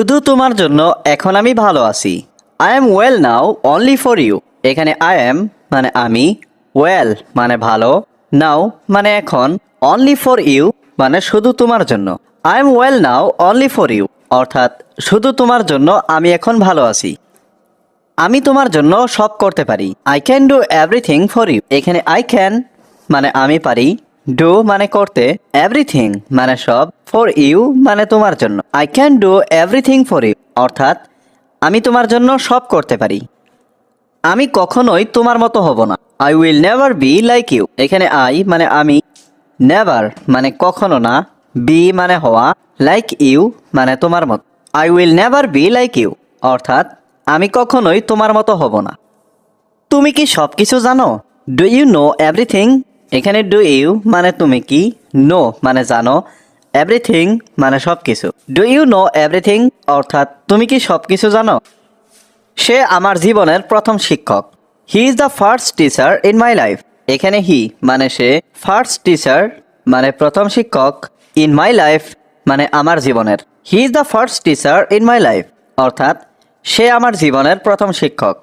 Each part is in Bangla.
শুধু তোমার জন্য এখন আমি ভালো আছি। I am well now only for you. এখানে আই এম মানে আমি, ওয়েল মানে ভালো, নাও মানে এখন, অনলি ফর ইউ মানে শুধু তোমার জন্য। I am well now only for you অর্থাৎ শুধু তোমার জন্য আমি এখন ভালো আছি। আমি তোমার জন্য সব করতে পারি। I can do everything for you. এখানে আই ক্যান মানে আমি পারি, ডু মানে করতে, এভরিথিং মানে সব, ফর ইউ মানে তোমার জন্য। I can do everything for you অর্থাৎ আমি তোমার জন্য সব করতে পারি। আমি কখনোই তোমার মতো হব না। I will never be like you. এখানে আই মানে আমি, নেভার মানে কখনো না, বি মানে হওয়া, লাইক ইউ মানে তোমার মতো। I will never be like you অর্থাৎ আমি কখনোই তোমার মতো হব না। তুমি কি সব কিছু জানো? Do you know everything. এখানে ডু ইউ মানে তুমি কি, নো মানে জানো, এভরিথিং মানে সব কিছু। ডু ইউ নো এভরিথিং অর্থাৎ তুমি কি সব কিছু জানো? সে আমার জীবনের প্রথম শিক্ষক। He is the first teacher in my life. এখানে হি মানে সে, ফার্স্ট টিচার মানে প্রথম শিক্ষক, ইন মাই লাইফ মানে আমার জীবনের। He is the first teacher in my life অর্থাৎ সে আমার জীবনের প্রথম শিক্ষক।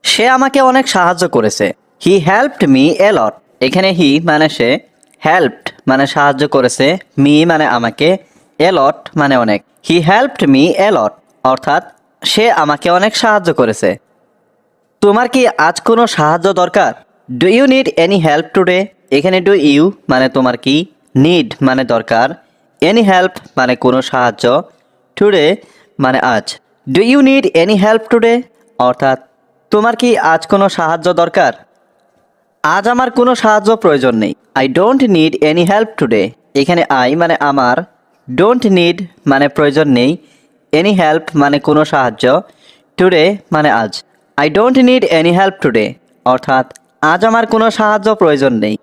সে আমাকে অনেক সাহায্য করেছে। হি হেল্পড মি এ লট। এখানে হি মানে সে, হেল্পড মানে সাহায্য করেছে, মি মানে আমাকে, এ লট মানে অনেক। হি হেল্পড মি এ লট অর্থাৎ সে আমাকে অনেক সাহায্য করেছে। তোমার কি আজ কোনো সাহায্য দরকার? Do you need any help today. এখানে ডু ইউ মানে তোমার কি, নিড মানে দরকার, এনি হেল্প মানে কোনো সাহায্য, টুডে মানে আজ। Do you need any help today অর্থাৎ তোমার কি আজ কোনো সাহায্য দরকার? আজ আমার কোনো সাহায্য প্রয়োজন নেই। I don't need any help today. এখানে আই মানে আমার, ডোন্ট নিড মানে প্রয়োজন নেই, এনি হেল্প মানে কোনো সাহায্য, টুডে মানে আজ। I don't need any help today অর্থাৎ আজ আমার কোনো সাহায্য প্রয়োজন নেই।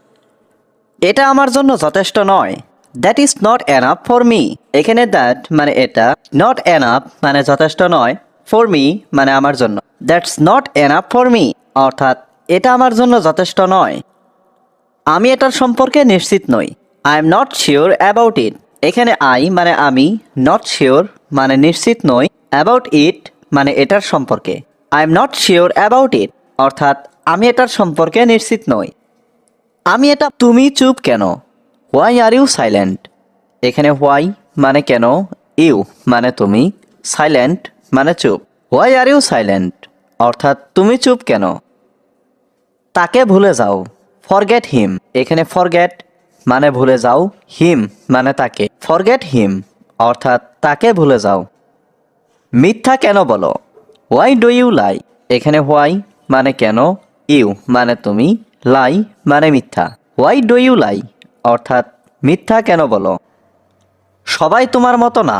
এটা আমার জন্য যথেষ্ট নয়। That is not enough for me. এখানে দ্যাট মানে এটা, নট এনাফ মানে যথেষ্ট নয়, ফর মি মানে আমার জন্য। That's not enough for me অর্থাৎ এটা আমার জন্য যথেষ্ট নয়। আমি এটার সম্পর্কে নিশ্চিত নই। I am not sure about it. এখানে আই মানে আমি, নট শিওর মানে নিশ্চিত নই, অ্যাবাউট ইট মানে এটার সম্পর্কে। I am not sure about it অর্থাৎ আমি এটার সম্পর্কে নিশ্চিত নই। আমি এটা, তুমি চুপ কেন? Why are you silent. এখানে হোয়াই মানে কেন, ইউ মানে তুমি, সাইলেন্ট মানে চুপ। হোয়াই আর ইউ সাইলেন্ট অর্থাৎ তুমি চুপ কেন? তাকে ভুলে যাও। Forget him. এখানে ফরগেট মানে ভুলে যাও, হিম মানে তাকে, ফরগেট হিম অর্থাৎ তাকে ভুলে যাও। মিথ্যা কেন বলো? Why do you lie. এখানে হোয়াই মানে কেন, ইউ মানে তুমি, লাই মানে মিথ্যা। হোয়াই ডু ইউ লাই অর্থাৎ মিথ্যা কেন বলো? সবাই তোমার মতো না।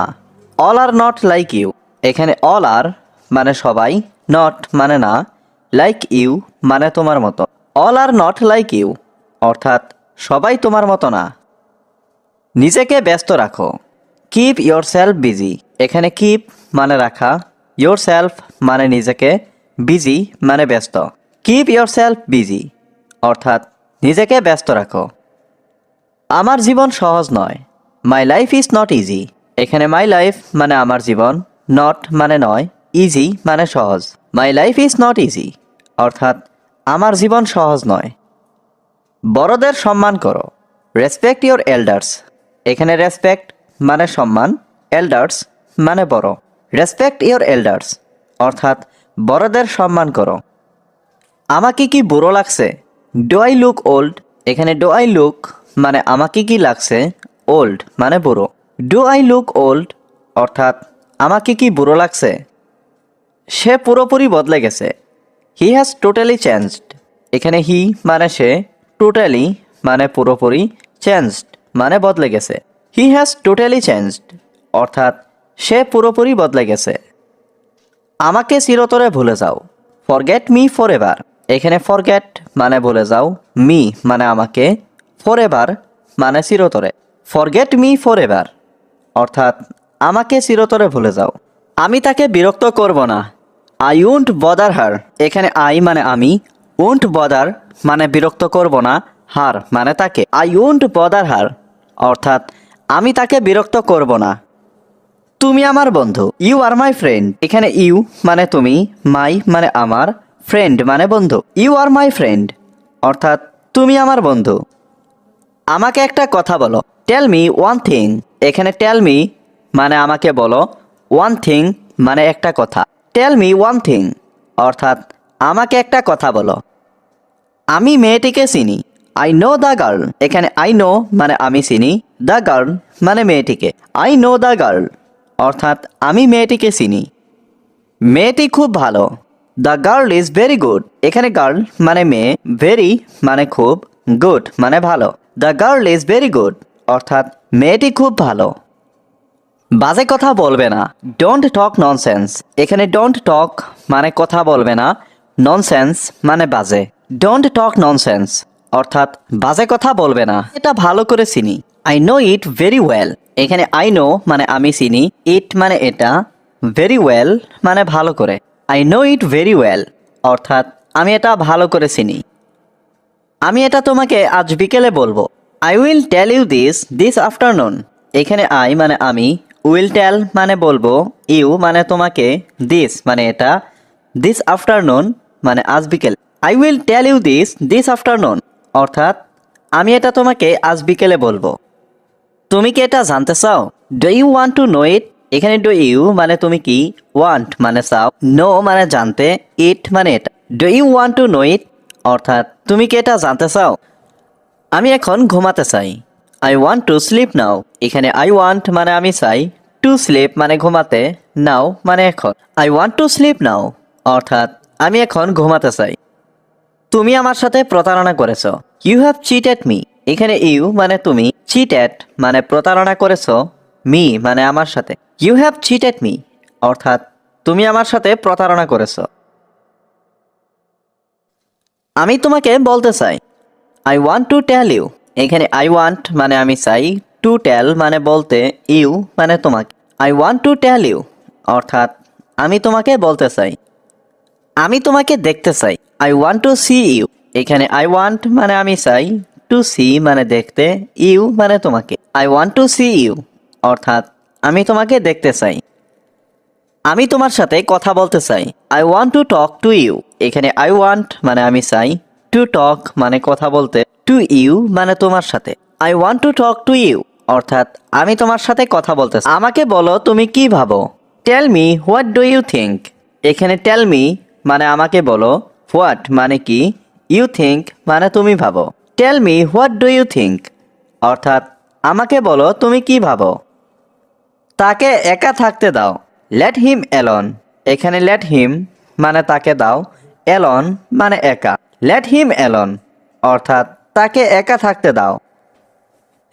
All are not like you. এখানে অল আর মানে সবাই, নট মানে না, লাইক ইউ মানে তোমার মতো। All are not like you অর্থাৎ সবাই তোমার মতো না। নিজেকে ব্যস্ত রাখো। Keep yourself busy. এখানে কিপ মানে রাখা, ইয়োর সেলফ মানে নিজেকে, বিজি মানে ব্যস্ত। কিপ ইয়োর সেলফ বিজি অর্থাৎ নিজেকে ব্যস্ত রাখো। আমার জীবন সহজ নয়। My life is not easy. এখানে মাই লাইফ মানে আমার জীবন, নট মানে নয়, ইজি মানে সহজ। My life is not easy অর্থাৎ আমার জীবন সহজ নয়। বড়দের সম্মান করো। Respect your elders. এখানে রেসপেক্ট মানে সম্মান, এল্ডার্স মানে বড়। রেসপেক্ট ইয়োর এল্ডার্স অর্থাৎ বড়দের সম্মান করো। আমাকে কি বুড়ো লাগছে? Do I look old. এখানে ডু আই লুক মানে আমাকে কি লাগছে, ওল্ড মানে বুড়ো। ডু আই লুক ওল্ড অর্থাৎ আমাকে কি বুড়ো লাগছে? সে পুরোপুরি বদলে গেছে। He has totally changed. এখানে হি মানে সে, টোটালি মানে পুরোপুরি, চেঞ্জড মানে বদলে গেছে। হি হ্যাজ টোটালি চেঞ্জড অর্থাৎ সে পুরোপুরি বদলে গেছে। আমাকে চিরতরে ভুলে যাও। Forget me for ever. এখানে ফরগেট মানে ভুলে যাও, মি মানে আমাকে, ফর এভার মানে চিরতরে। ফরগেট মি ফর এভার অর্থাৎ আমাকে চিরতরে ভুলে যাও। আমি তাকে বিরক্ত করব না। আই উন্ট বদার হার। এখানে আই মানে আমি, উন্ট বদার মানে বিরক্ত করব না, হার মানে তাকে। আই উন্ট বদার হার অর্থাৎ আমি তাকে বিরক্ত করব না। তুমি আমার বন্ধু। You are my friend. এখানে ইউ মানে তুমি, মাই মানে আমার, ফ্রেন্ড মানে বন্ধু। ইউ আর মাই ফ্রেন্ড অর্থাৎ তুমি আমার বন্ধু। আমাকে একটা কথা বলো। Tell me one thing. এখানে টেল মি মানে আমাকে বলো, ওয়ান থিং মানে একটা কথা। টেল মি ওয়ান থিং অর্থাৎ আমাকে একটা কথা বলো। আমি মেয়েটিকে চিনি। I know the girl. এখানে আই নো মানে আমি চিনি, দ্য গার্ল মানে মেয়েটিকে। আই নো দ্য গার্ল অর্থাৎ আমি মেয়েটিকে চিনি। মেয়েটি খুব ভালো। The girl is very good. এখানে গার্ল মানে মেয়ে, ভেরি মানে খুব, গুড মানে ভালো। The girl is very good অর্থাৎ মেয়েটি খুব ভালো। বাজে কথা বলবে না। Don't talk nonsense. এখানে ডোন্ট টক মানে কথা বলবে না, ননসেন্স মানে বাজে। ডোন্ট টক ননসেন্স অর্থাৎ বাজে কথা বলবে না। এটা ভালো করে চিনি। I know it very well. এখানে আই নো মানে আমি চিনি, ইট মানে এটা, ভেরি ওয়েল মানে ভালো করে। I know it very well অর্থাৎ আমি এটা ভালো করে চিনি। আমি এটা তোমাকে আজ বিকেলে বলবো। I will tell you this afternoon. এখানে আই মানে আমি, উইল টেল মানে বলবো, ইউ মানে তোমাকে, দিস মানে এটা, দিস আফটারনুন মানে আজ বিকেল। I will tell you this afternoon অর্থাৎ আমি এটা তোমাকে আজ বিকেলে বলবো। তুমি কি এটা জানতে চাও? Do you want to know it. এখানে ডু ইউ মানে তুমি কি, ওয়ান্ট মানে চাও, নো মানে জানতে, ইট মানে এটা। Do you want to know it অর্থাৎ তুমি কি এটা জানতে চাও? আমি এখন ঘুমাতে চাই। I want to sleep now. এখানে আই ওয়ান্ট মানে আমি চাই, টু স্লিপ মানে ঘুমাতে, নাও মানে এখন। I want to sleep now অর্থাৎ আমি এখন ঘুমাতে চাই। তুমি আমার সাথে প্রতারণা করেছ। You have cheated me. এখানে ইউ মানে তুমি, চিটেড মানে প্রতারণা করেছ, মি মানে আমার সাথে। ইউ হ্যাভ চিটেড মি অর্থাৎ তুমি আমার সাথে প্রতারণা করেছ। আমি তোমাকে বলতে চাই। I want to tell you. এখানে আই ওয়ান্ট মানে আমি চাই, টু টেল মানে বলতে, ইউ মানে তোমাকে। I want to tell you অর্থাৎ আমি তোমাকে বলতে চাই। আমি তোমাকে দেখতে চাই। I want to see you. এখানে আই ওয়ান্ট মানে আমি চাই, টু সি মানে দেখতে, ইউ মানে তোমাকে। I want to see you অর্থাৎ আমি তোমাকে দেখতে চাই। আমি তোমার সাথে কথা বলতে চাই। I want to talk to you. এখানে আই ওয়ান্ট মানে আমি চাই, টু টক মানে কথা বলতে, টু ইউ মানে তোমার সাথে। I want to talk to you অর্থাৎ আমি তোমার সাথে কথা বলতে চাই। আমাকে বলো তুমি কি ভাবো। Tell me what do you think. এখানে টেল মি মানে আমাকে বলো, হোয়াট মানে কি, ইউ থিঙ্ক মানে তুমি ভাবো। Tell me what do you think অর্থাৎ আমাকে বলো তুমি কি ভাবো। তাকে একা থাকতে দাও। Let him alone. এখানে লেট হিম মানে তাকে দাও, অ্যালোন মানে একা। লেট হিম অ্যালোন অর্থাৎ তাকে একা থাকতে দাও।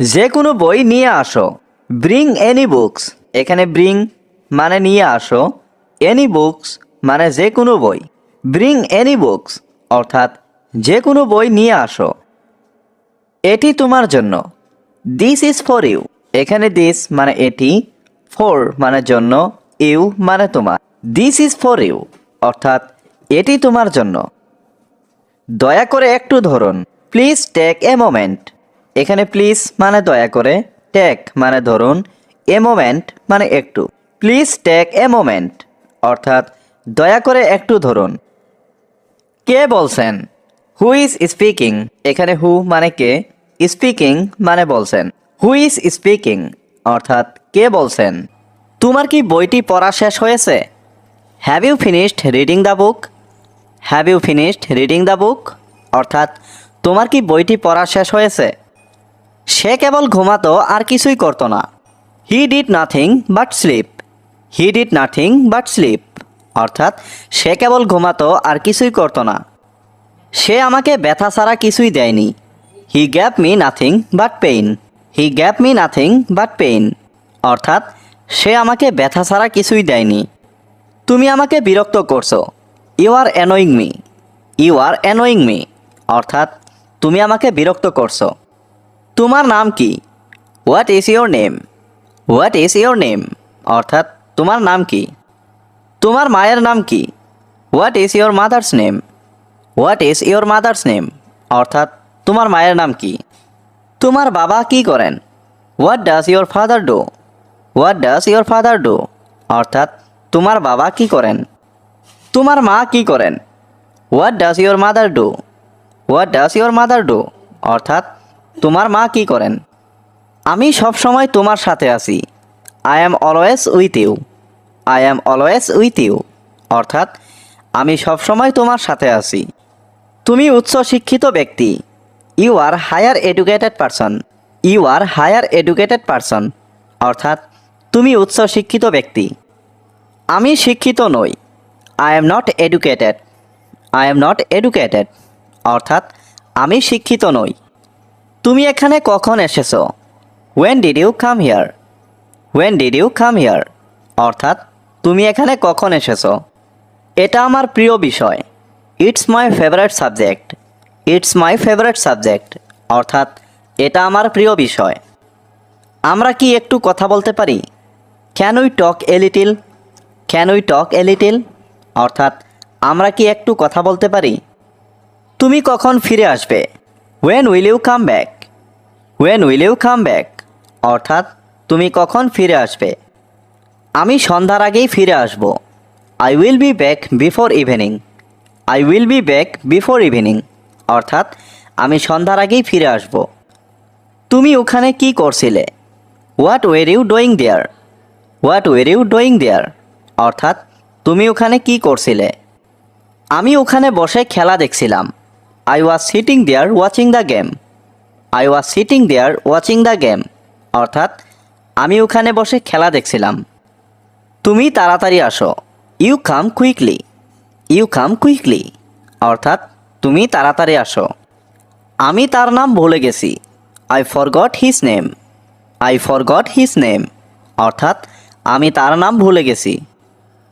যে কোনো বই নিয়ে আসো। Bring any books. এখানে ব্রিং মানে নিয়ে আসো, এনি বুকস মানে যে কোনো বই। ব্রিং এনি বুকস অর্থাৎ যে কোনো বই নিয়ে আসো। এটি তোমার জন্য। This is for you. এখানে দিস মানে এটি, ফর মানে জন্য, ইউ মানে তোমার। দিস ইজ ফর ইউ অর্থাৎ এটি তোমার জন্য। দয়া করে একটু ধরুন। Please take a moment. এখানে প্লিজ মানে দয়া করে, টেক মানে ধরুন, এ মোমেন্ট মানে একটু। প্লিজ টেক এ মোমেন্ট অর্থাৎ দয়া করে একটু ধরুন। কে বলছেন? Who is speaking. এখানে হু মানে কে, স্পিকিং মানে বলছেন। হু ইজ স্পিকিং অর্থাৎ কে বলছেন। তোমার কি বইটি পড়া শেষ হয়েছে? Have you finished reading the book. Have you finished reading the book অর্থাৎ তোমার কি বইটি পড়া শেষ হয়েছে। সে কেবল ঘুমাতো আর কিছুই করতো না। He did nothing but slip. He did nothing but slip অর্থাৎ সে কেবল ঘুমাতো আর কিছুই করতো না। সে আমাকে ব্যথা ছাড়া কিছুই দেয়নি। হি gave me nothing but pain. He gave me nothing but pain অর্থাৎ সে আমাকে ব্যথা ছাড়া কিছুই দেয়নি। তুমি আমাকে বিরক্ত করছো। You are annoying me. You are annoying me অর্থাৎ তুমি আমাকে বিরক্ত করছো। তোমার নাম কি? What is your name. What is your name অর্থাৎ তোমার নাম কি। তোমার মায়ের নাম কি? What is your mother's name. What is your mother's name অর্থাৎ তোমার মায়ের নাম কি। তোমার বাবা কি করেন? What does your father do. What does your father do? অর্থাৎ তোমার বাবা কি করেন? তোমার মা কি করেন? What does your mother do? What does your mother do? অর্থাৎ তোমার মা কি করেন? আমি সবসময় তোমার সাথে আছি। I am always with you. I am always with you. অর্থাৎ আমি সবসময় তোমার সাথে আছি। তুমি উচ্চ শিক্ষিত ব্যক্তি। You are higher educated person. You are higher educated person. অর্থাৎ তুমি উচ্চ শিক্ষিত ব্যক্তি। আমি শিক্ষিত নই। I am not educated. I am not educated. অর্থাৎ আমি শিক্ষিত নই। তুমি এখানে কখন এসেছো? When did you come here? When did you come here? অর্থাৎ তুমি এখানে কখন এসেছো? এটা আমার প্রিয় বিষয়। It's my favourite subject. It's my favourite subject. অর্থাৎ এটা আমার প্রিয় বিষয়। আমরা কি একটু কথা বলতে পারি? Can we talk a little? Can we talk a little? অর্থাৎ আমরা কি একটু কথা বলতে পারি? তুমি কখন ফিরে আসবে? When will you come back? When will you come back? অর্থাৎ তুমি কখন ফিরে আসবে? আমি সন্ধ্যার আগেই ফিরে আসব। I will be back before evening. I will be back before evening. অর্থাৎ আমি সন্ধ্যার আগেই ফিরে আসব। তুমি ওখানে কি করছিলে? What were you doing there? What were you doing there? অর্থাৎ তুমি ওখানে কি করছিলে? আমি ওখানে বসে খেলা দেখছিলাম। I was sitting there watching the game. I was sitting there watching the game. অর্থাৎ আমি ওখানে বসে খেলা দেখছিলাম। তুমি তাড়াতাড়ি আসো। You come quickly. You come quickly. অর্থাৎ তুমি তাড়াতাড়ি আসো। আমি তার নাম ভুলে গেছি। I forgot his name. I forgot his name. অর্থাৎ আমি তার নাম ভুলে গেছি।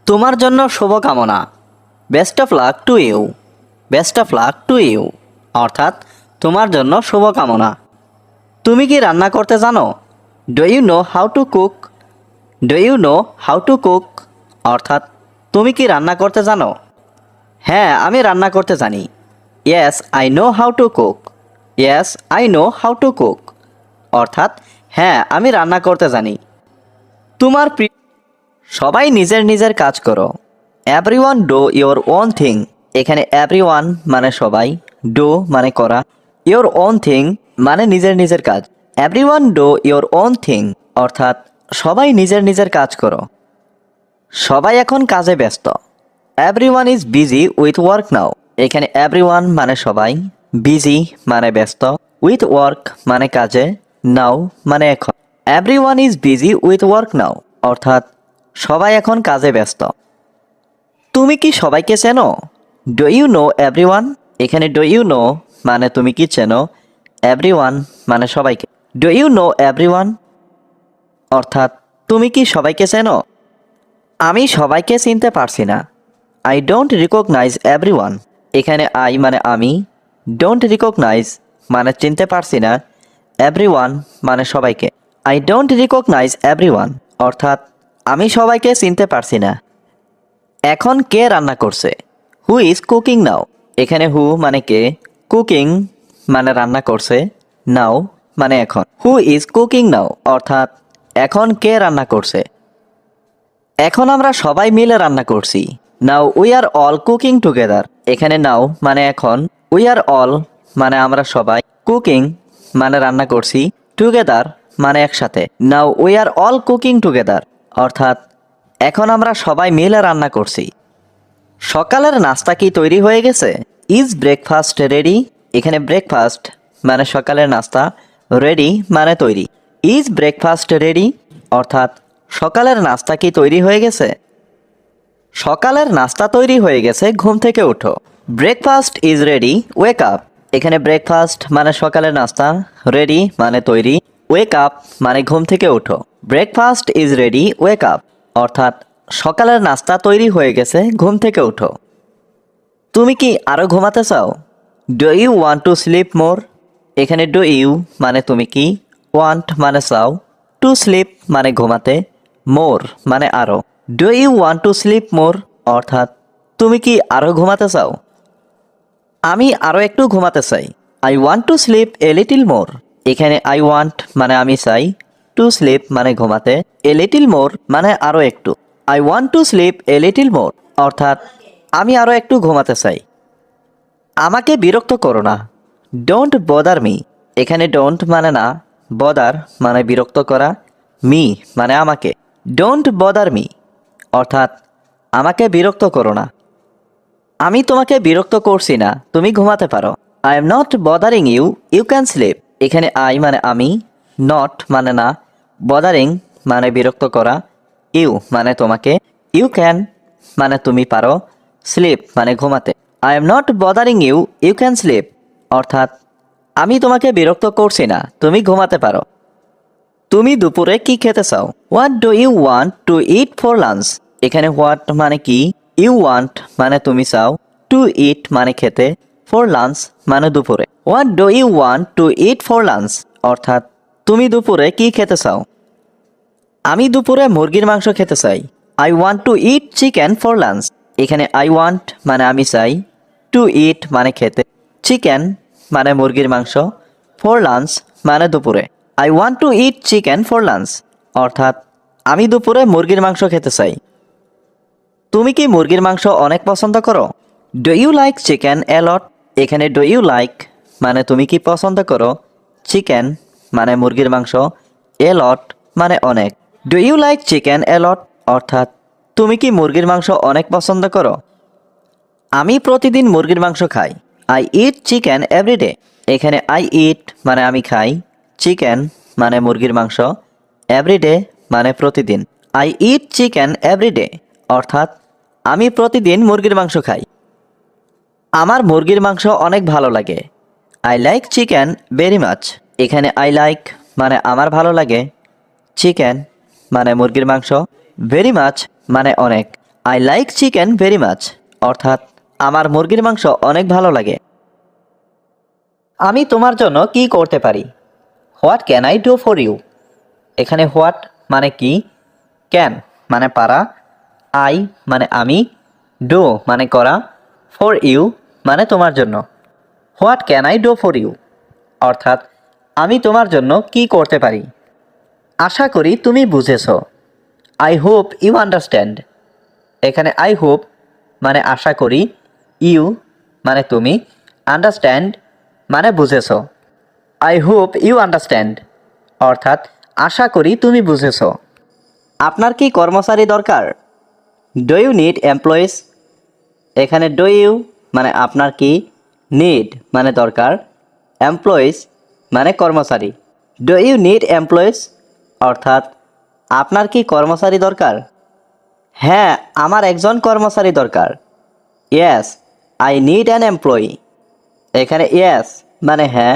তোমার জন্য শুভকামনা। Best of luck to you. Best of luck to you. অর্থাৎ তোমার জন্য শুভকামনা। তুমি কি রান্না করতে জানো? Do you know how to cook? Do you know how to cook? অর্থাৎ তুমি কি রান্না করতে জানো? হ্যাঁ, আমি রান্না করতে জানি। Yes I know how to cook. Yes I know how to cook. অর্থাৎ হ্যাঁ, আমি রান্না করতে জানি। তোমার প্রিয়। সবাই নিজের নিজের কাজ করো। Everyone do your own thing. এখানে এভরিওয়ান মানে সবাই, ডু মানে করা, ইয়োর ওন থিং মানে নিজের নিজের কাজ। Everyone do your own thing অর্থাৎ সবাই নিজের নিজের কাজ করো। সবাই এখন কাজে ব্যস্ত। Everyone is busy with work নাও। এখানে এভরিওয়ান মানে সবাই, বিজি মানে ব্যস্ত, উইথ ওয়ার্ক মানে কাজে, নাও মানে এখন। Everyone is busy with work now অর্থাৎ সবাই এখন কাজে ব্যস্ত। তুমি কি সবাইকে চেনো? Do you know everyone. এখানে ডু ইউ নো মানে তুমি কি চেনো, এভরিওয়ান মানে সবাইকে। ডু ইউ নো এভরিওয়ান অর্থাৎ তুমি কি সবাইকে চেনো? আমি সবাইকে চিনতে পারছি না। I don't recognise everyone. এখানে আই মানে আমি, ডোন্ট রিকগনাইজ মানে চিনতে পারছি না, এভরিওয়ান মানে সবাইকে। আই ডোন্ট রিকগনাইজ এভরিওয়ান অর্থাৎ আমি সবাইকে চিনতে পারছি না। এখন কে রান্না করছে? হু ইজ কুকিং নাও। এখানে হু মানে কে, কুকিং মানে রান্না করছে, নাও মানে এখন। হু ইজ কুকিং নাও অর্থাৎ এখন কে রান্না করছে? এখন আমরা সবাই মিলে রান্না করছি। Now we are all cooking together. এখানে নাও মানে এখন, উই আর অল মানে আমরা সবাই, কুকিং মানে রান্না করছি, টুগেদার মানে একসাথে। Now we are all cooking together অর্থাৎ এখন আমরা সবাই মিলে রান্না করছি। সকালের নাস্তা কি তৈরি হয়ে গেছে? Is breakfast ready. এখানে ব্রেকফাস্ট মানে সকালের নাস্তা, রেডি মানে তৈরি। ইজ ব্রেকফাস্ট রেডি অর্থাৎ সকালের নাস্তা কি তৈরি হয়ে গেছে? সকালের নাস্তা তৈরি হয়ে গেছে, ঘুম থেকে ওঠো। Breakfast is ready, wake up. এখানে ব্রেকফাস্ট মানে সকালের নাস্তা, রেডি মানে তৈরি, ওয়েক আপ মানে ঘুম থেকে ওঠো। Breakfast is ready, wake up অর্থাৎ সকালের নাস্তা তৈরি হয়ে গেছে, ঘুম থেকে ওঠো। তুমি কি আরও ঘুমাতে চাও? Do you want to sleep more. এখানে ডু ইউ মানে তুমি কি, ওয়ান্ট মানে চাও, টু স্লিপ মানে ঘুমাতে, মোর মানে আরও। Do you want to sleep more অর্থাৎ তুমি কি আরও ঘুমাতে চাও? আমি আরও একটু ঘুমাতে চাই। I want to sleep a little more. এখানে আই ওয়ান্ট মানে আমি চাই, টু স্লিপ মানে ঘুমাতে, এ লিটিল মোর মানে আরও একটু। I want to sleep a little more অর্থাৎ আমি আরও একটু ঘুমাতে চাই। আমাকে বিরক্ত করো না, ডোন্ট বদার মি। এখানে ডোন্ট মানে না, বদার মানে বিরক্ত করা, মি মানে আমাকে। ডোন্ট বদার মি অর্থাৎ আমাকে বিরক্ত করো না। আমি তোমাকে বিরক্ত করছি না, তুমি ঘুমাতে পারো। I am not bothering you, you can sleep. এখানে আই মানে আমি, নট মানে না, বদারিং মানে বিরক্ত করা, ইউ মানে তোমাকে, ইউ ক্যান মানে তুমি পারো, স্লিপ মানে ঘুমাতে। I am not bothering you, you can sleep অর্থাৎ আমি তোমাকে বিরক্ত করছি না, তুমি ঘুমাতে পারো। তুমি দুপুরে কি খেতে চাও? What do you want to eat for lunch. এখানে হোয়াট মানে কি, ইউ ওয়ান্ট মানে তুমি চাও, টু ইট মানে খেতে, ফর লাঞ্চ মানে দুপুরে। What do you want to eat for lunch অর্থাৎ তুমি দুপুরে কি খেতে চাও? আমি দুপুরে মুরগির মাংস খেতে চাই। I want to it chicken for lunch. এখানে আই ওয়ান্ট মানে আমি চাই, টু ইট মানে খেতে, চিকেন মানে মুরগির মাংস, ফর লাঞ্চ মানে দুপুরে। I want to it chicken for lunch অর্থাৎ আমি দুপুরে মুরগির মাংস খেতে চাই। তুমি কি মুরগির মাংস অনেক পছন্দ করো? ডু ইউ লাইক চিকেন এ লট। এখানে ডু ইউ লাইক মানে তুমি কি পছন্দ করো, চিকেন মানে মুরগির মাংস, এ লট মানে অনেক। ডু ইউ লাইক চিকেন এ লট অর্থাৎ তুমি কি মুরগির মাংস অনেক পছন্দ করো? আমি প্রতিদিন মুরগির মাংস খাই। I eat chicken every day. এখানে আই ইট মানে আমি খাই, চিকেন মানে মুরগির মাংস, এভরিডে মানে প্রতিদিন। আই ইট চিকেন এভরিডে অর্থাৎ আমি প্রতিদিন মুরগির মাংস খাই। আমার মুরগির মাংস অনেক ভালো লাগে। I like chicken very much. এখানে আই লাইক মানে আমার ভালো লাগে, চিকেন মানে মুরগির মাংস, ভেরি মাচ মানে অনেক। I like chicken very much অর্থাৎ আমার মুরগির মাংস অনেক ভালো লাগে। আমি তোমার জন্য কি করতে পারি? What can I do for you. এখানে হোয়াট মানে কি, ক্যান মানে পারা, আই মানে আমি, ডু মানে করা, ফর ইউ মানে তোমার জন্য। What can I do for you অর্থাৎ আমি তোমার জন্য কি করতে পারি। আশা করি তুমি বুঝেছো। I hope you understand. এখানে আই হোপ মানে আশা করি, ইউ মানে তুমি, আন্ডারস্ট্যান্ড মানে বুঝেছো। আই হোপ ইউ আন্ডারস্ট্যান্ড অর্থাৎ আশা করি তুমি বুঝেছো। আপনার কি কর্মচারী দরকার? Do you need employees. এখানে ডু ইউ মানে আপনার কি, নিড মানে দরকার, এমপ্লয়িজ মানে কর্মচারী। ডু ইউ নিড এমপ্লয়িজ অর্থাৎ আপনার কি কর্মচারী দরকার? হ্যাঁ, আমার একজন কর্মচারী দরকার। Yes, I need an employee. এখানে ইয়েস মানে হ্যাঁ,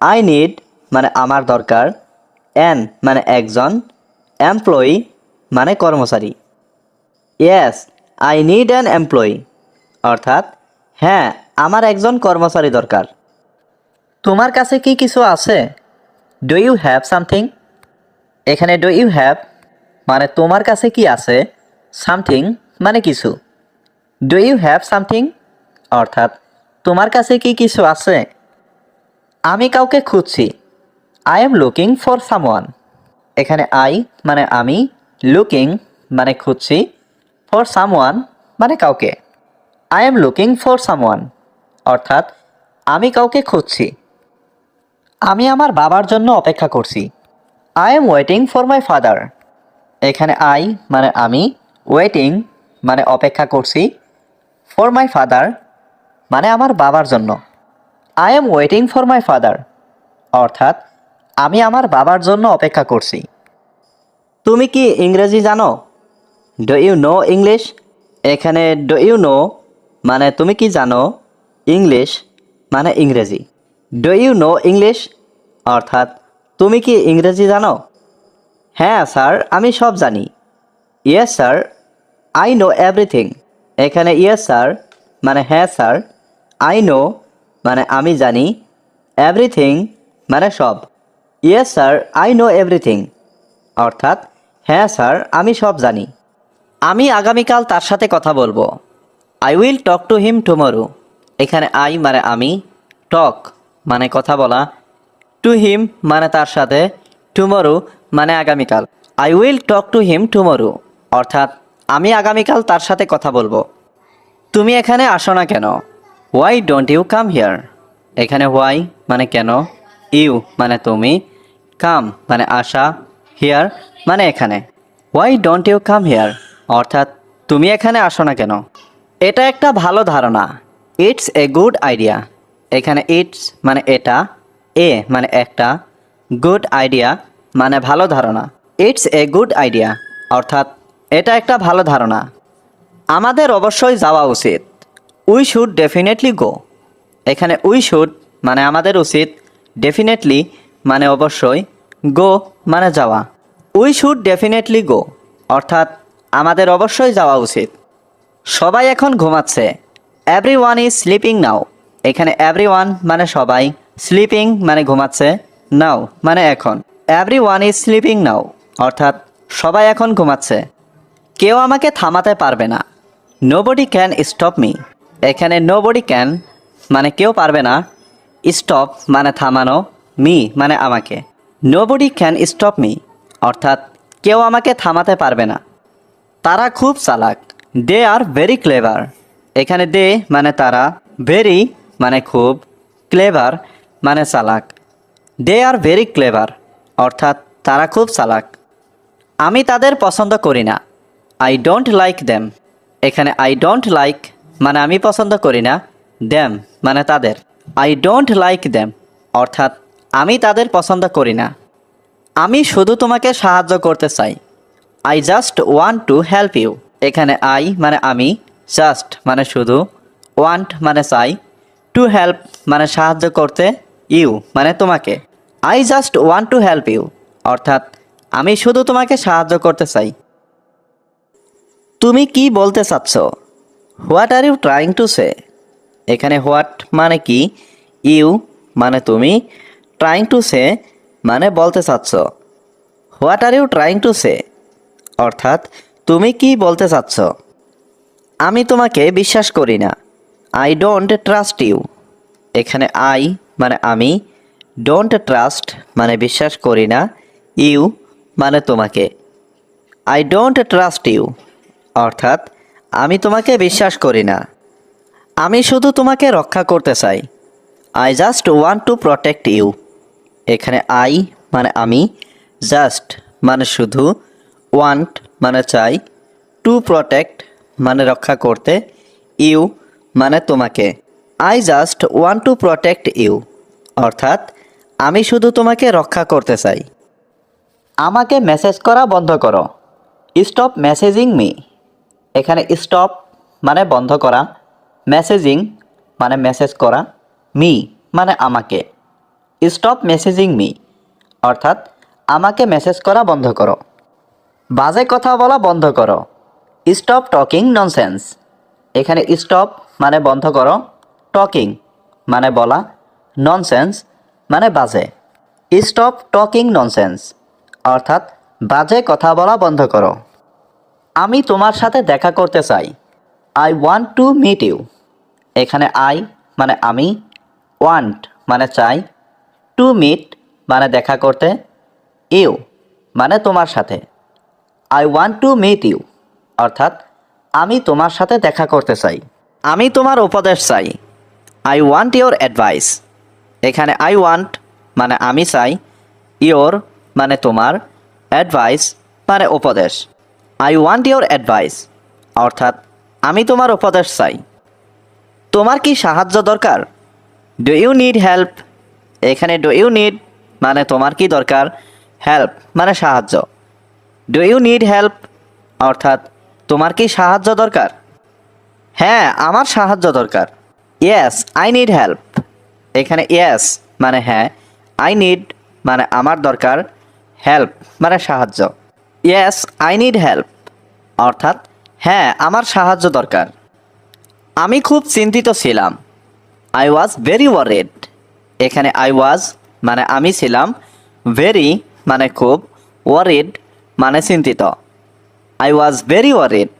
আই নিড মানে আমার দরকার, অ্যান মানে একজন, এমপ্লয়ি মানে কর্মচারী। Yes, I need an employee অর্থাৎ হ্যাঁ, আমার একজন কর্মচারী দরকার। তোমার কাছে কি কিছু আছে? Do you have something. এখানে ডু ইউ হ্যাভ মানে তোমার কাছে কি আছে, সামথিং মানে কিছু। ডু ইউ হ্যাভ সামথিং অর্থাৎ তোমার কাছে কি কিছু আছে? আমি কাউকে খুঁজছি। I am looking for someone. এখানে আই মানে আমি, লুকিং মানে খুঁজছি, ফর সামওয়ান মানে কাউকে। I am looking for someone অর্থাৎ আমি কাউকে খুঁজছি। আমি আমার বাবার জন্য অপেক্ষা করছি। I am waiting for my father. এখানে আই মানে আমি, ওয়েটিং মানে অপেক্ষা করছি, ফর মাই ফাদার মানে আমার বাবার জন্য। I am waiting for my father অর্থাৎ আমি আমার বাবার জন্য অপেক্ষা করছি। তুমি কি ইংরেজি জানো? Do you know English. এখানে ডু ইউ নো মানে তুমি কি জানো, ইংলিশ মানে ইংরেজি। ডু ইউ নো ইংলিশ অর্থাৎ তুমি কি ইংরেজি জানো? হ্যাঁ স্যার, আমি সব জানি। Yes sir, I know everything. এখানে ইয়েস স্যার মানে হ্যাঁ স্যার, আই নো মানে আমি জানি, এভরিথিং মানে সব। Yes sir, I know everything অর্থাৎ হ্যাঁ স্যার, আমি সব জানি। আমি আগামীকাল তার সাথে কথা বলবো। I will talk to him tomorrow. এখানে আই মানে আমি, টক মানে কথা বলা, টু হিম মানে তার সাথে, টুমরো মানে আগামীকাল। I will talk to him tomorrow, অর্থাৎ আমি আগামীকাল তার সাথে কথা বলবো। তুমি এখানে আসো না কেন? Why don't you come here. এখানে হোয়াই মানে কেন, ইউ মানে তুমি, কাম মানে আসা, হিয়ার মানে এখানে। Why don't you come here অর্থাৎ তুমি এখানে আসো না কেন। এটা একটা ভালো ধারণা, ইটস এ গুড আইডিয়া। এখানে ইটস মানে এটা, এ মানে একটা, গুড আইডিয়া মানে ভালো ধারণা। ইটস এ গুড আইডিয়া অর্থাৎ এটা একটা ভালো ধারণা। আমাদের অবশ্যই যাওয়া উচিত, উই শুড ডেফিনেটলি গো। এখানে উই শুড মানে আমাদের উচিত, ডেফিনেটলি মানে অবশ্যই, গো মানে যাওয়া। উই শুড ডেফিনেটলি গো অর্থাৎ আমাদের অবশ্যই যাওয়া উচিত। সবাই এখন ঘুমাচ্ছে, every one is sleeping now. এখানে এভরি ওয়ান মানে সবাই, স্লিপিং মানে ঘুমাচ্ছে, নাও মানে এখন। Every one is sleeping now অর্থাৎ সবাই এখন ঘুমাচ্ছে। কেউ আমাকে থামাতে পারবে না, নোবডি ক্যান স্টপ মি। এখানে নোবডি ক্যান মানে কেউ পারবে না, স্টপ মানে থামানো, মি মানে আমাকে। নোবডি ক্যান স্টপ মি অর্থাৎ কেউ আমাকে থামাতে পারবে না। তারা খুব চালাক, দে আর ভেরি ক্লেভার। এখানে দে মানে তারা, ভেরি মানে খুব, ক্লেভার মানে চালাক। দে আর ভেরি ক্লেভার অর্থাৎ তারা খুব চালাক। আমি তাদের পছন্দ করি না, আই ডোন্ট লাইক দেম। এখানে আই ডোন্ট লাইক মানে আমি পছন্দ করি না, দেম মানে তাদের। আই ডোন্ট লাইক দেম অর্থাৎ আমি তাদের পছন্দ করি না। আমি শুধু তোমাকে সাহায্য করতে চাই, I just want to help you. এখানে আই মানে আমি, জাস্ট মানে শুধু, ওয়ান্ট মানে চাই, টু হেল্প মানে সাহায্য করতে, ইউ মানে তোমাকে। I just want to help you অর্থাৎ আমি শুধু তোমাকে সাহায্য করতে চাই। তুমি কি বলতে চাচ্ছ? What are you trying to say. এখানে হোয়াট মানে কি, ইউ মানে তুমি, ট্রাইং টু সে মানে বলতে চাচ্ছ। What are you trying to say অর্থাৎ তুমি কি বলতে চাচ্ছ। আমি তোমাকে বিশ্বাস করি না, আই ডোন্ট ট্রাস্ট ইউ। এখানে আই মানে আমি, ডোন্ট ট্রাস্ট মানে বিশ্বাস করি না, ইউ মানে তোমাকে। আই ডোন্ট ট্রাস্ট ইউ অর্থাৎ আমি তোমাকে বিশ্বাস করি না। আমি শুধু তোমাকে রক্ষা করতে চাই, I just want to protect you. এখানে আই মানে আমি, জাস্ট মানে শুধু, ওয়ান্ট মানে চাই, টু প্রটেক্ট মানে রক্ষা করতে, ইউ মানে তোমাকে। I just want to protect you অর্থাৎ আমি শুধু তোমাকে রক্ষা করতে চাই। আমাকে মেসেজ করা বন্ধ করো, স্টপ মেসেজিং মি। এখানে স্টপ মানে বন্ধ করা, মেসেজিং মানে মেসেজ করা, মি মানে আমাকে। স্টপ মেসেজিং মি অর্থাৎ আমাকে মেসেজ করা বন্ধ করো। বাজে কথা বলা বন্ধ করো, স্টপ টকিং ননসেন্স। এখানে স্টপ মানে বন্ধ করো, টকিং মানে বলা, ননসেন্স মানে বাজে। স্টপ টকিং ননসেন্স অর্থাৎ বাজে কথা বলা বন্ধ করো। আমি তোমার সাথে দেখা করতে চাই, I want to meet you. এখানে আই মানে আমি, ওয়ান্ট মানে চাই, টু মিট মানে দেখা করতে, ইউ মানে তোমার সাথে। I want to meet you অর্থাৎ আমি তোমার সাথে দেখা করতে চাই। আমি তোমার উপদেশ চাই, আই ওয়ান্ট ইয়োর অ্যাডভাইস। এখানে আই ওয়ান্ট মানে আমি চাই, ইয়োর মানে তোমার, অ্যাডভাইস মানে উপদেশ। আই ওয়ান্ট ইয়োর অ্যাডভাইস অর্থাৎ আমি তোমার উপদেশ চাই। তোমার কি সাহায্য দরকার? Do you need help. এখানে ডু ইউ নিড মানে তোমার কি দরকার, হেল্প মানে সাহায্য। ডু ইউ নিড হেল্প অর্থাৎ তোমার কি সাহায্য দরকার? হ্যাঁ, আমার সাহায্য দরকার। Yes I need help. এখানে ইয়েস মানে হ্যাঁ, আই নিড মানে আমার দরকার, হেল্প মানে সাহায্য। ইয়েস আই নিড হেল্প অর্থাৎ হ্যাঁ, আমার সাহায্য দরকার। আমি খুব চিন্তিত ছিলাম, আই ওয়াজ ভেরি ওয়ারিড। এখানে আই ওয়াজ মানে আমি ছিলাম, ভেরি মানে খুব, ওয়ারিড মানে চিন্তিত। আই ওয়াজ ভেরি ওয়ারিড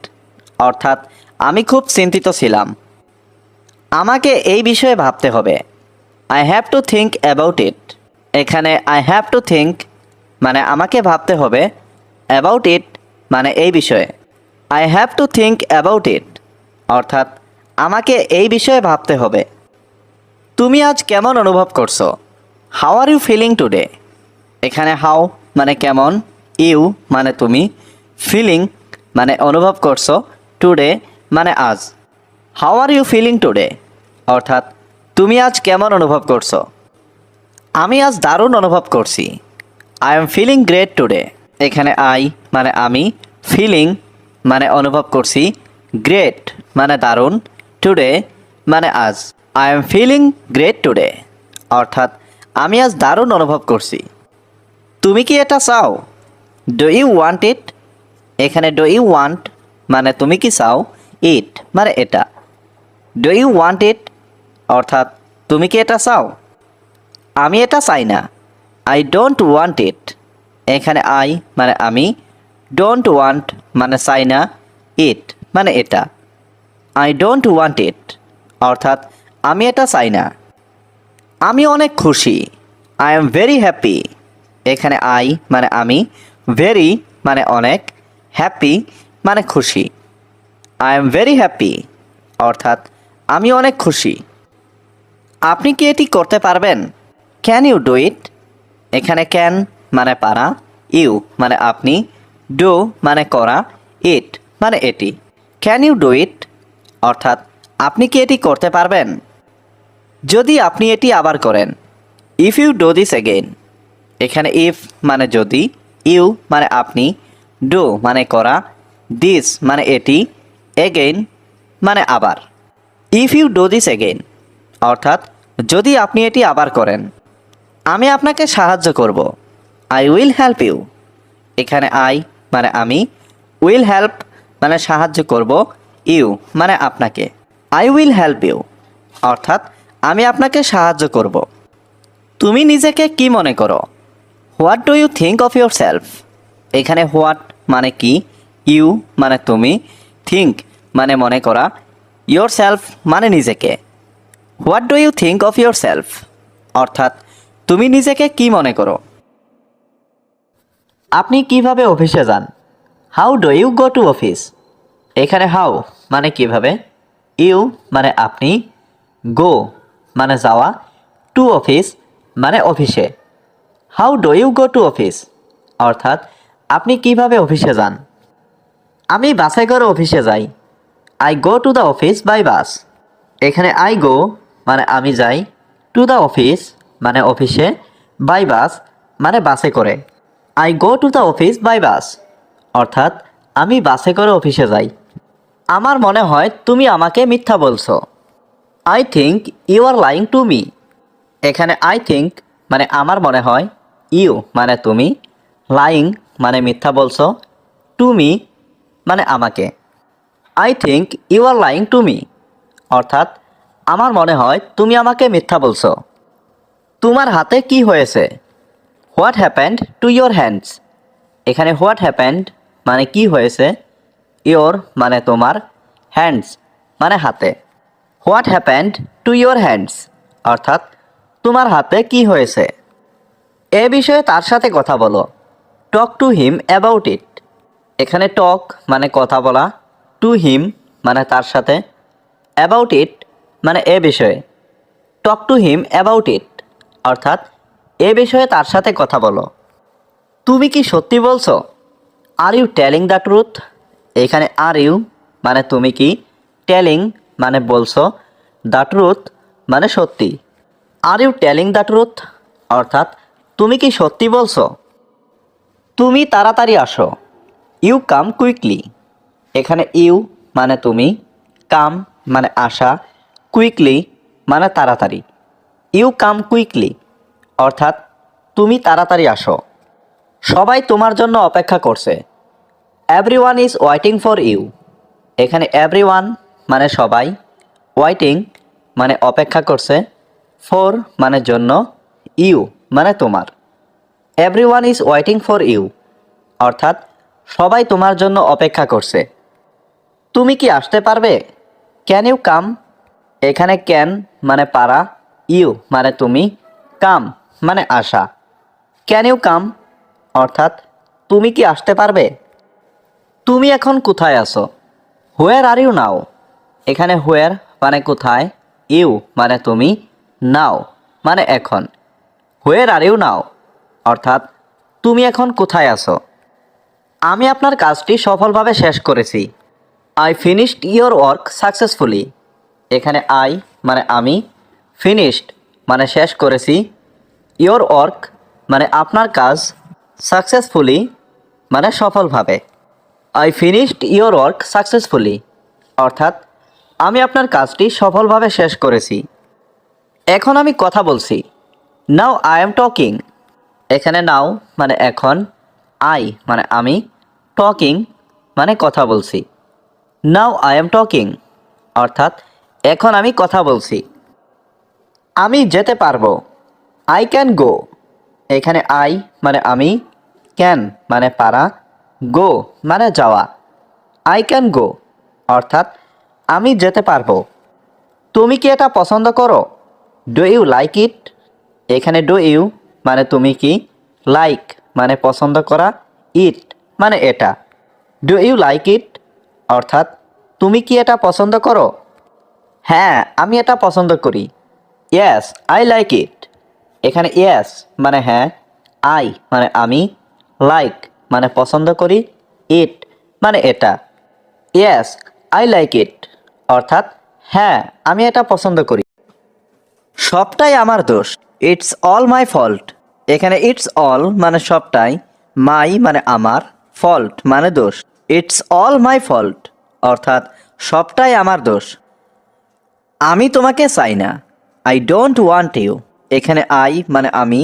অর্থাৎ আমি খুব চিন্তিত ছিলাম। আমাকে এই বিষয়ে ভাবতে হবে, I have to think about it. এখানে আই হ্যাভ টু থিঙ্ক মানে আমাকে ভাবতে হবে, অ্যাবাউট ইট মানে এই বিষয়ে। I have to think about it অর্থাৎ আমাকে এই বিষয়ে ভাবতে হবে। তুমি আজ কেমন অনুভব করছো? How are you feeling today? এখানে হাউ মানে কেমন, ইউ মানে তুমি, ফিলিং মানে অনুভব করছো, টুডে মানে আজ। How are you feeling today অর্থাৎ তুমি আজ কেমন অনুভব করছো? আমি আজ দারুণ অনুভব করছি। I am feeling great today. এখানে আই মানে আমি, ফিলিং মানে অনুভব করছি, গ্রেট মানে দারুণ, টুডে মানে আজ। I am feeling great today অর্থাৎ আমি আজ দারুণ অনুভব করছি। তুমি কি এটা চাও? Do you want it? এখানে ডু ইউ ওয়ান্ট মানে তুমি কি চাও, ইট মানে এটা। ডু ইউ ওয়ান্ট ইট অর্থাৎ তুমি কি এটা চাও? আমি এটা চাই না। I don't want it. এখানে আই মানে আমি, ডোন্ট ওয়ান্ট মানে চাই না, ইট মানে এটা। আই ডোন্ট ওয়ান্ট ইট অর্থাৎ আমি এটা চাই না। আমি অনেক খুশি। I am very happy. এখানে আই মানে আমি, ভেরি মানে অনেক, হ্যাপি মানে খুশি। আই এম ভেরি হ্যাপি অর্থাৎ আমি অনেক খুশি। আপনি কি এটি করতে পারবেন? Can you do it? এখানে ক্যান মানে পারা, ইউ মানে আপনি, ডু মানে করা, ইট মানে এটি। ক্যান ইউ ডু ইট অর্থাৎ আপনি কি এটি করতে পারবেন? যদি আপনি এটি আবার করেন, if you do this again. এখানে ইফ মানে যদি, ইউ মানে আপনি, ডু মানে করা, দিস মানে এটি, এগেইন মানে আবার। If you do this again অর্থাৎ যদি আপনি এটি আবার করেন। আমি আপনাকে সাহায্য করব। I will help you. এখানে আই মানে আমি, উইল হেল্প মানে সাহায্য করব, ইউ মানে আপনাকে। আই উইল হেল্প ইউ অর্থাৎ আমি আপনাকে সাহায্য করব। তুমি নিজেকে কি মনে করো? What do you think of yourself? এখানে হোয়াট মানে কি, ইউ মানে তুমি, থিঙ্ক মানে মনে করা, ইয়োর সেলফ মানে নিজেকে। What do you think of yourself অর্থাৎ তুমি নিজেকে কি মনে করো? আপনি কিভাবে অফিসে যান? How do you go to office? এখানে হাউ মানে কিভাবে, ইউ মানে আপনি, গো মানে যাওয়া, টু অফিস মানে অফিসে। How do you go to office অর্থাৎ আপনি কিভাবে অফিসে যান? আমি বাসে করে অফিসে যাই। I go to the office by bus. এখানে আই গো মানে আমি যাই, টু দ্য অফিস মানে অফিসে, বাই বাস মানে বাসে করে। I go to the office by bus অর্থাৎ আমি বাসে করে অফিসে যাই। আমার মনে হয় তুমি আমাকে মিথ্যা বলছো। I think you are lying to me. এখানে আই থিঙ্ক মানে আমার মনে হয়, ইউ মানে তুমি, লাইং মানে মিথ্যা বলছো, টু মি মানে আমাকে। I think you are lying to me অর্থাৎ আমার মনে হয় তুমি আমাকে মিথ্যা বলছো। তোমার হাতে কি হয়েছে? What happened to your hands? এখানে হোয়াট হ্যাপেন্ড মানে কি হয়েছে, ইয়োর মানে তোমার, হ্যান্ডস মানে হাতে। What happened to your hands অর্থাৎ তোমার হাতে কি হয়েছে? এ বিষয়ে তার সাথে কথা বলো। Talk to him about it. এখানে টক মানে কথা বলা, টু হিম মানে তার সাথে, অ্যাবাউট ইট মানে এ বিষয়ে। Talk to him about it অর্থাৎ এ বিষয়ে তার সাথে কথা বলো। তুমি কি সত্যি বলছো? Are you telling the truth? এখানে আর ইউ মানে তুমি কি, টেলিং মানে বলছো, দ্য ট্রুথ মানে সত্যি। Are you telling the truth অর্থাৎ তুমি কি সত্যি বলছো? তুমি তাড়াতাড়ি আসো। You come quickly. এখানে ইউ মানে তুমি, কাম মানে আসা, কুইকলি মানে তাড়াতাড়ি। ইউ কাম কুইকলি অর্থাৎ তুমি তাড়াতাড়ি আসো। সবাই তোমার জন্য অপেক্ষা করছে। Everyone is waiting for you. এখানে এভরিওয়ান মানে সবাই, ওয়েটিং মানে অপেক্ষা করছে, ফর মানে জন্য, ইউ মানে তোমার। Everyone is waiting for you অর্থাৎ সবাই তোমার জন্য অপেক্ষা করছে। তুমি কি আসতে পারবে? Can you come? এখানে ক্যান মানে পারা, ইউ মানে তুমি, কাম মানে আসা। ক্যান ইউ কাম অর্থাৎ তুমি কি আসতে পারবে? তুমি এখন কোথায় আছো? হোয়ার আর ইউ নাও? এখানে হোয়ার মানে কোথায়, ইউ মানে তুমি, নাও মানে এখন। হোয়ার আর ইউ নাও অর্থাৎ তুমি এখন কোথায় আছো? আমি আপনার কাজটি সফলভাবে শেষ করেছি। I finished your work successfully. এখানে আই মানে আমি, ফিনিশড মানে শেষ করেছি, ইয়োর ওয়ার্ক মানে আপনার কাজ, সাকসেসফুলি মানে সফলভাবে। I finished your work successfully অর্থাৎ আমি আপনার কাজটি সফলভাবে শেষ করেছি। এখন আমি কথা বলছি। Now I am talking. এখানে নাও মানে এখন, আই মানে আমি, টকিং মানে কথা বলছি। নাও আই এম টকিং অর্থাৎ এখন আমি কথা বলছি। আমি যেতে পারবো। I can go. এখানে আই মানে আমি, ক্যান মানে পারা, গো মানে যাওয়া। আই ক্যান গো অর্থাৎ আমি যেতে পারবো। তুমি কি এটা পছন্দ করো? Do you like it? এখানে ডু ইউ মানে তুমি কি, লাইক মানে পছন্দ করা, ইট মানে এটা। ডু ইউ লাইক ইট অর্থাৎ তুমি কি এটা পছন্দ করো? হ্যাঁ, আমি এটা পছন্দ করি। Yes I like it. এখানে ইয়েস মানে হ্যাঁ, আই মানে আমি, লাইক মানে পছন্দ করি, ইট মানে এটা। ইয়েস আই লাইক ইট অর্থাৎ হ্যাঁ, আমি এটা পছন্দ করি। সবটাই আমার দোষ। It's all my fault. এখানে ইটস অল মানে সবটাই, মাই মানে আমার, ফল্ট মানে দোষ। ইটস অল মাই ফল্ট অর্থাৎ সবটাই আমার দোষ। আমি তোমাকে চাই না। I don't want you. এখানে আই মানে আমি,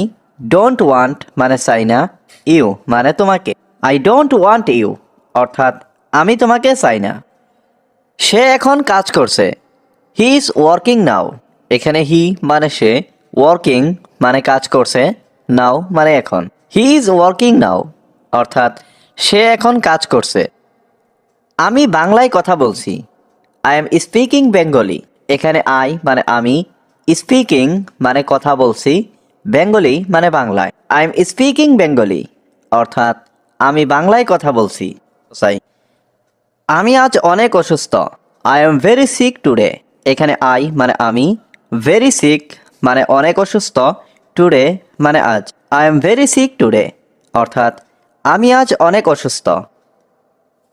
ডোন্ট ওয়ান্ট মানে চাই না, ইউ মানে তোমাকে। আই ডোন্ট ওয়ান্ট ইউ অর্থাৎ আমি তোমাকে চাই না। সে এখন কাজ করছে। হি ইজ ওয়ার্কিং নাও। এখানে হি মানে সে, ওয়ার্কিং মানে কাজ করছে, নাও মানে এখন। হি ইজ ওয়ার্কিং নাও অর্থাৎ সে এখন কাজ করছে। আমি বাংলায় কথা বলছি। I am speaking Bengali. এখানে আই মানে আমি, স্পিকিং মানে কথা বলছি, বেঙ্গলি মানে বাংলায়। আই এম স্পিকিং বেঙ্গলি অর্থাৎ আমি বাংলায় কথা বলছি। সাই আমি আজ অনেক অসুস্থ। I am very sick today. এখানে আই মানে আমি, ভেরি সিক মানে অনেক অসুস্থ, টুডে মানে আজ। I am very sick today অর্থাৎ আমি আজ অনেক অসুস্থ।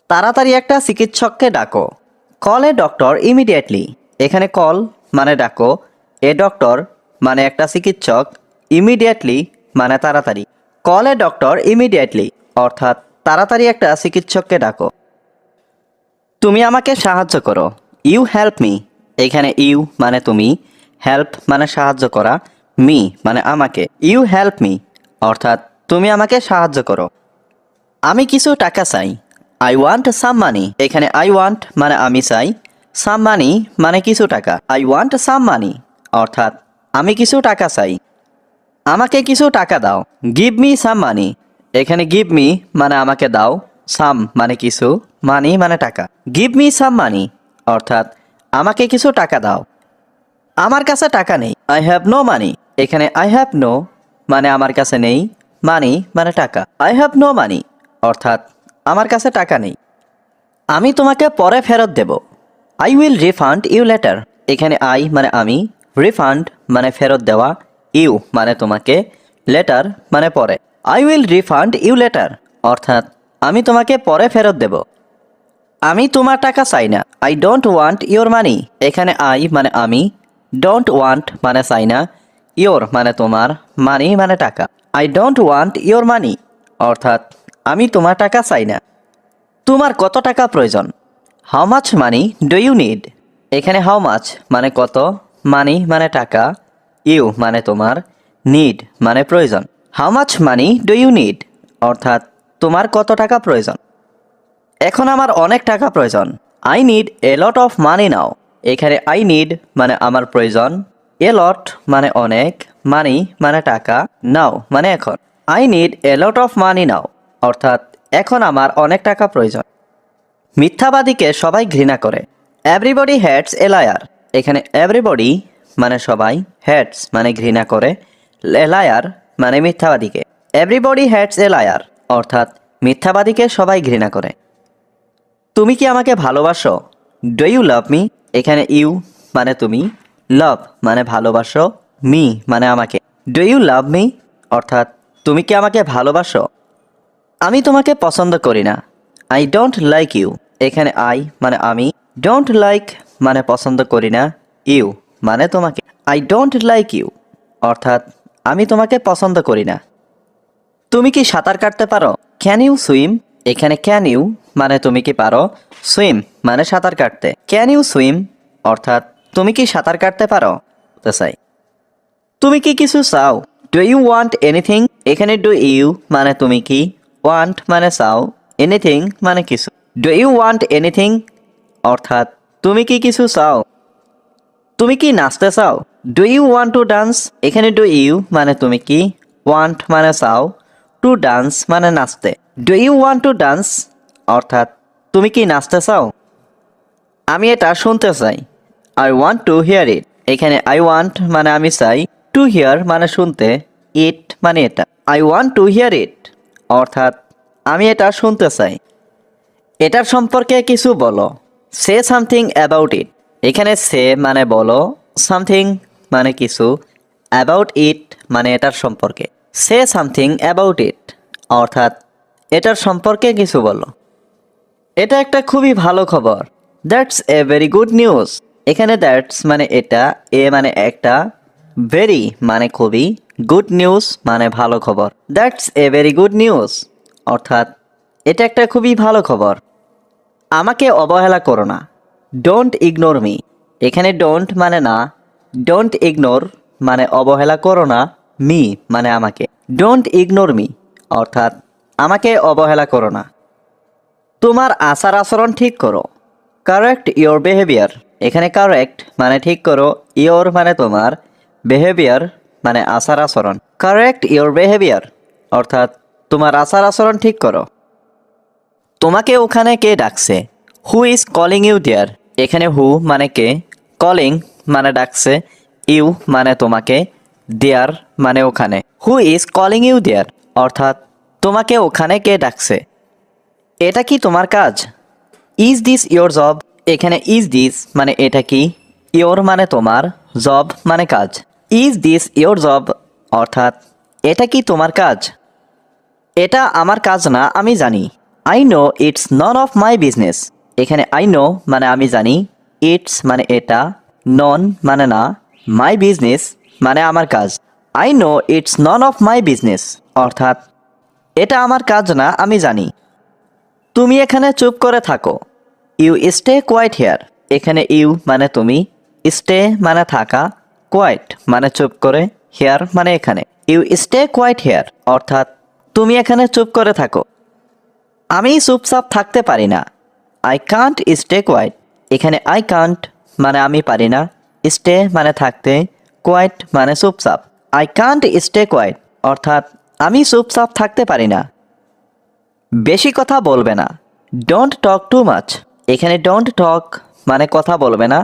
তাড়াতাড়ি একটা চিকিৎসককে ডাকো। Call a doctor immediately. এখানে কল মানে ডাকো, এ ডক্টর মানে একটা চিকিৎসক, ইমিডিয়েটলি মানে তাড়াতাড়ি। কল এ ডক্টর ইমিডিয়েটলি অর্থাৎ তাড়াতাড়ি একটা চিকিৎসককে ডাকো। তুমি আমাকে সাহায্য করো। You help me. এখানে ইউ মানে তুমি, হেল্প মানে সাহায্য করা, মি মানে আমাকে। ইউ হেল্প মি অর্থাৎ তুমি আমাকে সাহায্য করো। আমি কিছু টাকা চাই। আই ওয়ান্ট সাম মানি। এখানে আই ওয়ান্ট মানে আমি চাই, সাম মানি মানে কিছু টাকা। আই ওয়ান্ট সাম মানি অর্থাৎ আমি কিছু টাকা চাই। আমাকে কিছু টাকা দাও। গিভ মি সাম মানি। এখানে গিভ মি মানে আমাকে দাও, সাম মানে কিছু, মানি মানে টাকা। গিভ মি সাম মানি অর্থাৎ আমাকে কিছু টাকা দাও। আমার কাছে টাকা নেই। I have no money. এখানে আই হ্যাভ নো মানে আমার কাছে নেই, মানি মানে টাকা। আই হ্যাভ নো মানি অর্থাৎ আমার কাছে টাকা নেই। আমি তোমাকে পরে ফেরত দেব। I will refund you later. এখানে আই মানে আমি, রিফান্ড মানে ফেরত দেওয়া, ইউ মানে তোমাকে, লেটার মানে পরে। I will refund you later অর্থাৎ আমি তোমাকে পরে ফেরত দেব। আমি তোমার টাকা চাই না। আই ডোন্ট ওয়ান্ট ইয়োর মানি। এখানে আই মানে আমি, ডোন্ট ওয়ান্ট মানে চাই না, ইয়োর মানে তোমার, মানি মানে টাকা। আই ডোন্ট ওয়ান্ট ইয়োর মানি অর্থাৎ আমি তোমার টাকা চাই না। তোমার কত টাকা প্রয়োজন? How much money do you need. এখানে হাউ মাচ মানে কত, মানি মানে টাকা, ইউ মানে তোমার, নিড মানে প্রয়োজন। How much money do you need অর্থাৎ তোমার কত টাকা প্রয়োজন। এখন আমার অনেক টাকা প্রয়োজন। I need a lot of money now. এখানে আই নিড মানে আমার প্রয়োজন, এ লট মানে অনেক, মানি মানে টাকা, নাও মানে এখন। I need a lot of money now অর্থাৎ এখন আমার অনেক টাকা প্রয়োজন। মিথ্যাবাদীকে সবাই ঘৃণা করে। Everybody hates a liar. এখানে এভরিবডি মানে সবাই, হেটস মানে ঘৃণা করে, লায়ার মানে মিথ্যাবাদীকে। এভরিবডি হ্যাটস এ লায়ার, অর্থাৎ মিথ্যাবাদীকে সবাই ঘৃণা করে। তুমি কি আমাকে ভালোবাসো? Do you love me? এখানে ইউ মানে তুমি, লাভ মানে ভালোবাসো, মি মানে আমাকে। Do you love me? অর্থাৎ তুমি কি আমাকে ভালোবাসো? আমি তোমাকে পছন্দ করি না। I don't like you. এখানে আই মানে আমি, ডোন্ট লাইক মানে পছন্দ করি না, ইউ মানে তোমাকে। আই ডোন্ট লাইক ইউ অর্থাৎ আমি তোমাকে পছন্দ করি না। তুমি কি সাঁতার কাটতে পারো? Can you swim? এখানে ক্যান ইউ মানে তুমি কি পারো, সুইম মানে সাঁতার কাটতে। ক্যান ইউ সুইম অর্থাৎ তুমি কি সাঁতার কাটতে পারো? বলতে চাই। তুমি কি কিছু চাও? Do you want anything? এখানে ডু ইউ মানে তুমি কি, ওয়ান্ট মানে চাও, এনিথিং মানে কিছু। ডু ইউ ওয়ান্ট এনিথিং অর্থাৎ তুমি কি কিছু চাও? তুমি কি নাচতে চাও? Do you want to dance? এখানে ডু ইউ মানে তুমি কি, ওয়ান্ট মানে চাও, টু ডান্স মানে নাচতে। Do you want to dance অর্থাৎ তুমি কি নাচতে চাও? আমি এটা শুনতে চাই। I want to hear it. এখানে আই ওয়ান্ট মানে আমি চাই, টু হিয়ার মানে শুনতে, ইট মানে এটা। আই ওয়ান্ট টু হিয়ার ইট অর্থাৎ আমি এটা শুনতে চাই। এটার সম্পর্কে কিছু বলো। Say something about it. এখানে সে মানে বলো, সামথিং মানে কিছু, অ্যাবাউট ইট মানে এটার সম্পর্কে। সে সামথিং অ্যাবাউট ইট অর্থাৎ এটার সম্পর্কে কিছু বলো। এটা একটা খুবই ভালো খবর। That's a very good news. এখানে দ্যাটস মানে এটা, এ মানে একটা, ভেরি মানে খুবই, গুড নিউজ মানে ভালো খবর। That's a very good news অর্থাৎ এটা একটা খুবই ভালো খবর। আমাকে অবহেলা করো না। Don't ignore me. এখানে ডোন্ট মানে না, ডোন্ট ইগনোর মানে অবহেলা করো না, মি মানে আমাকে। ডোন্ট ইগনোর মি অর্থাৎ আমাকে অবহেলা করো না। তোমার আচার আচরণ ঠিক করো। Correct your behaviour. এখানে কারেক্ট মানে ঠিক করো, ইয়োর মানে তোমার, বিহেভিয়ার মানে আচার আচরণ। কারেক্ট ইয়োর বিহেভিয়ার অর্থাৎ তোমার আচার আচরণ ঠিক করো। তোমাকে ওখানে কে ডাকছে? Who is calling you there? এখানে হু মানে কে, কলিং মানে ডাকছে, ইউ মানে তোমাকে, দেয়ার মানে ওখানে। Who is calling you there অর্থাৎ তোমাকে ওখানে কে ডাকছে? এটা কি তোমার কাজ? Is this your job? এখানে ইজ দিস মানে এটা কি, ইয়োর মানে তোমার, জব মানে কাজ। ইজ দিস ইয়োর জব অর্থাৎ এটা কি তোমার কাজ? এটা আমার কাজ না, আমি জানি। I know it's none of my business. এখানে আই নো মানে আমি জানি, ইটস মানে এটা, নন মানে না, মাই বিজনেস মানে আমার কাজ। I know it's none of my business অর্থাৎ এটা আমার কাজ না, আমি জানি। তুমি এখানে চুপ করে থাকো। You stay quiet here. এখানে ইউ মানে তুমি, স্টে মানে থাকা, কোয়াইট মানে চুপ করে, হেয়ার মানে এখানে। ইউ স্টে কোয়াইট হেয়ার অর্থাৎ তুমি এখানে চুপ করে থাকো। আমি চুপচাপ থাকতে পারি না। I can't stay quiet. এখানে আই কান্ট মানে আমি পারি না, স্টে মানে থাকতে, কোয়াইট মানে চুপচাপ। আই কান্ট স্টে কোয়াইট অর্থাৎ আমি চুপচাপ থাকতে পারি না। বেশি কথা বলবে না। Don't talk too much. এখানে ডোন্ট টক মানে কথা বলবে না,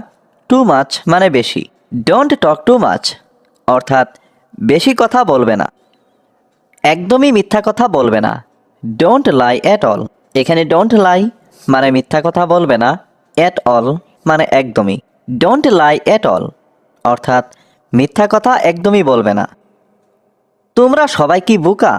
টু মাচ মানে বেশি। ডোন্ট টক টু মাচ অর্থাৎ বেশি কথা বলবে না। একদমই মিথ্যা কথা বলবে না। Don't lie at all. এখানে ডোন্ট লাই মানে মিথ্যা কথা বলবে না, অ্যাট অল মানে একদমই। ডোন্ট লাই অ্যাট অল অর্থাৎ মিথ্যা কথা একদমই বলবে না। তোমরা সবাই কি বোকা?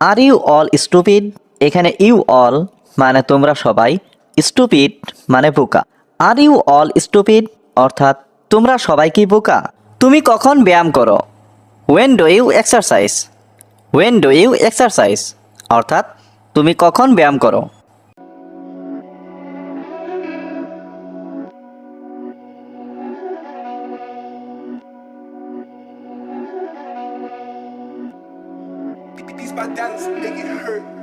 Are you all stupid? এখানে ইউ অল মানে তোমরা সবাই, স্টুপিড মানে বোকা। আর ইউ অল স্টুপিড অর্থাৎ তোমরা সবাই কি বোকা? তুমি কখন ব্যায়াম করো? When do you exercise? When do you exercise অর্থাৎ তুমি কখন ব্যায়াম করো? These my dance make it hurt.